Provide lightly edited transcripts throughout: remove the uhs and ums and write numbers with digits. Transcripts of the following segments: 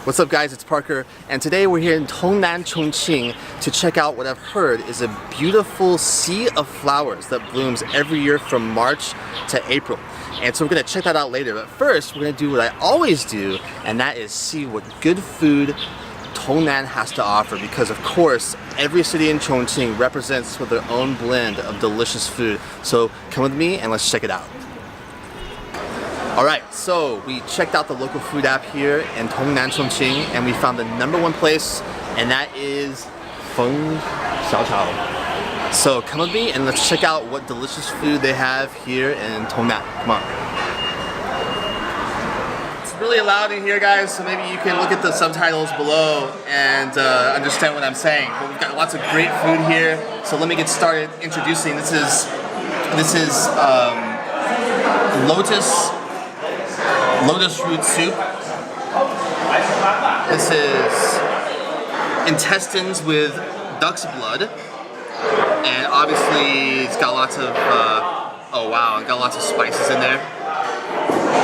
What's up guys, it's Parker, and today we're here in Tongnan, Chongqing to check out what I've heard is a beautiful sea of flowers that blooms every year from March to April. And so we're going to check that out later, but first we're going to do what I always do, and that is see what good food Tongnan has to offer, because of course every city in Chongqing represents with their own blend of delicious food. So come with me and let's check it out. Alright, so we checked out the local food app here in Tongnan, Chongqing, and we found the #1 place, and that is Feng Xiaochao. So come with me and let's check out what delicious food they have here in Tongnan. Come on. It's really loud in here, guys, so maybe you can look at the subtitles below and understand what I'm saying. But we've got lots of great food here, so let me get started introducing. This is lotus root soup. This is intestines with duck's blood, and obviously it's got lots of oh wow, it got lots of spices in there.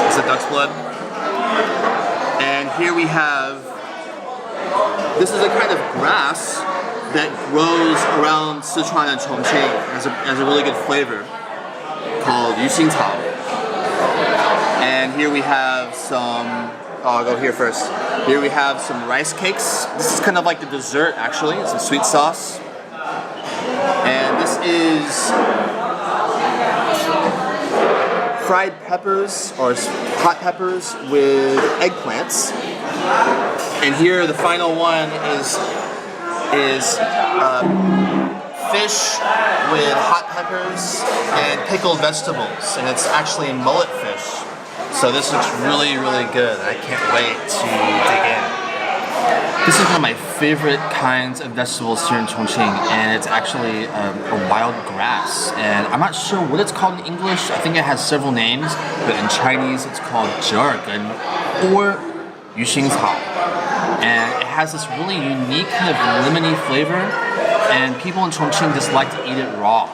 It's the duck's blood. And here we have, this is a kind of grass that grows around Sichuan and Chongqing. It has a really good flavor called yuxingcao. And here we have some, I'll go here first. Here we have some rice cakes. This is kind of like the dessert actually, it's a sweet sauce. And this is fried peppers or hot peppers with eggplants. And here the final one is fish with hot peppers and pickled vegetables, and it's actually mullet fish. So this looks really, really good. I can't wait to dig in. This is one of my favorite kinds of vegetables here in Chongqing, and it's actually a wild grass. And I'm not sure what it's called in English. I think it has several names, but in Chinese it's called zhe'ergen or yuxingcao. And it has this really unique kind of lemony flavor, and people in Chongqing just like to eat it raw.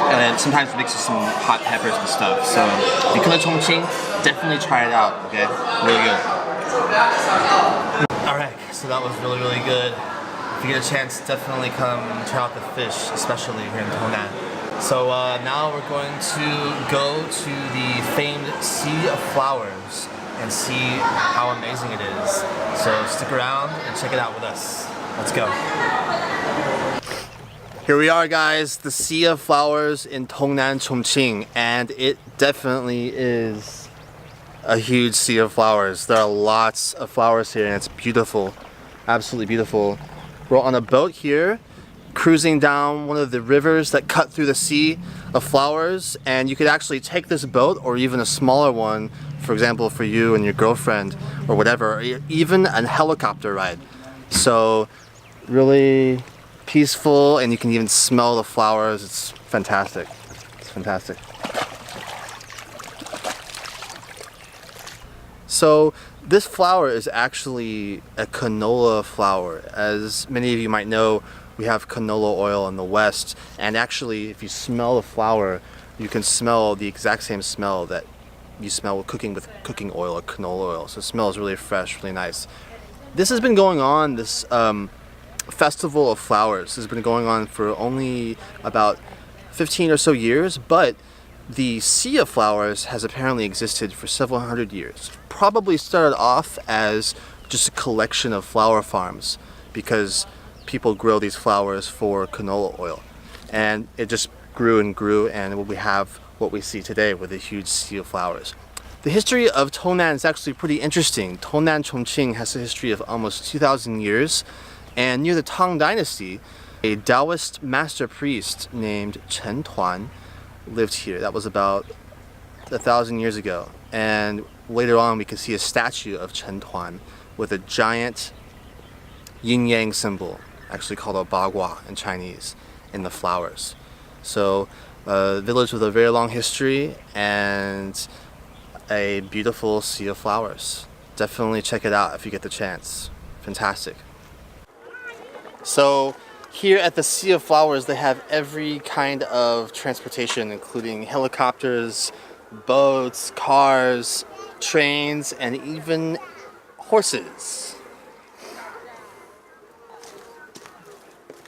And sometimes mix with some hot peppers and stuff. So if you come to Chongqing, definitely try it out, okay? Really good. Alright, so that was really, really good. If you get a chance, definitely come try out the fish, especially here in Tongnan. So now we're going to go to the famed Sea of Flowers and see how amazing it is. So stick around and check it out with us. Let's go. Here we are, guys, the Sea of Flowers in Tongnan, Chongqing, and it definitely is a huge sea of flowers. There are lots of flowers here and it's beautiful, absolutely beautiful. We're on a boat here, cruising down one of the rivers that cut through the sea of flowers, and you could actually take this boat or even a smaller one, for example, for you and your girlfriend or whatever, or even a helicopter ride. So really peaceful, and you can even smell the flowers. It's fantastic. It's fantastic. So this flower is actually a canola flower. As many of you might know, we have canola oil in the West, and actually if you smell the flower, you can smell the exact same smell that you smell with cooking oil or canola oil. So it smells really fresh, really nice. This has been going on, this Festival of Flowers has been going on for only about 15 or so years, but the Sea of Flowers has apparently existed for several hundred years. Probably started off as just a collection of flower farms because people grow these flowers for canola oil, and it just grew and grew, and we have what we see today with a huge sea of flowers. The history of Tongnan is actually pretty interesting. Tongnan, Chongqing has a history of almost 2,000 years. And near the Tang Dynasty, a Taoist master priest named Chen Tuan lived here. That was about 1,000 years ago. And later on we can see a statue of Chen Tuan with a giant yin-yang symbol, actually called a bagua in Chinese, in the flowers. So a village with a very long history and a beautiful sea of flowers. Definitely check it out if you get the chance. Fantastic. So here at the Sea of Flowers, they have every kind of transportation, including helicopters, boats, cars, trains, and even horses.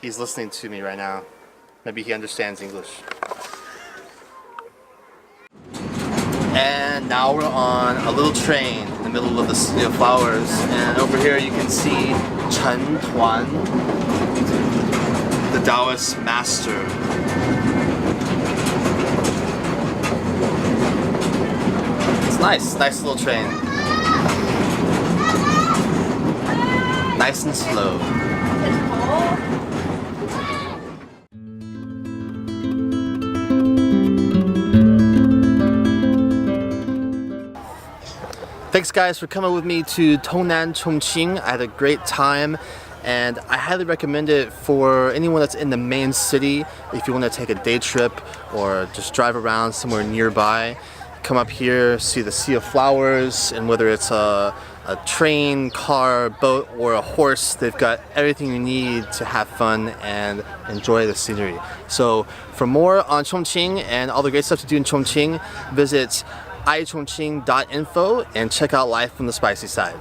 He's listening to me right now. Maybe he understands English. And now we're on a little train in the middle of the sea of flowers. And over here you can see Chen Tuan, the Taoist master. It's nice little train. Nice and slow. Thanks guys for coming with me to Tongnan Chongqing. I had a great time and I highly recommend it for anyone that's in the main city. If you want to take a day trip or just drive around somewhere nearby, come up here, see the sea of flowers, and whether it's a train, car, boat, or a horse, they've got everything you need to have fun and enjoy the scenery. So for more on Chongqing and all the great stuff to do in Chongqing, visit iChongqing.info and check out Life from the Spicy Side.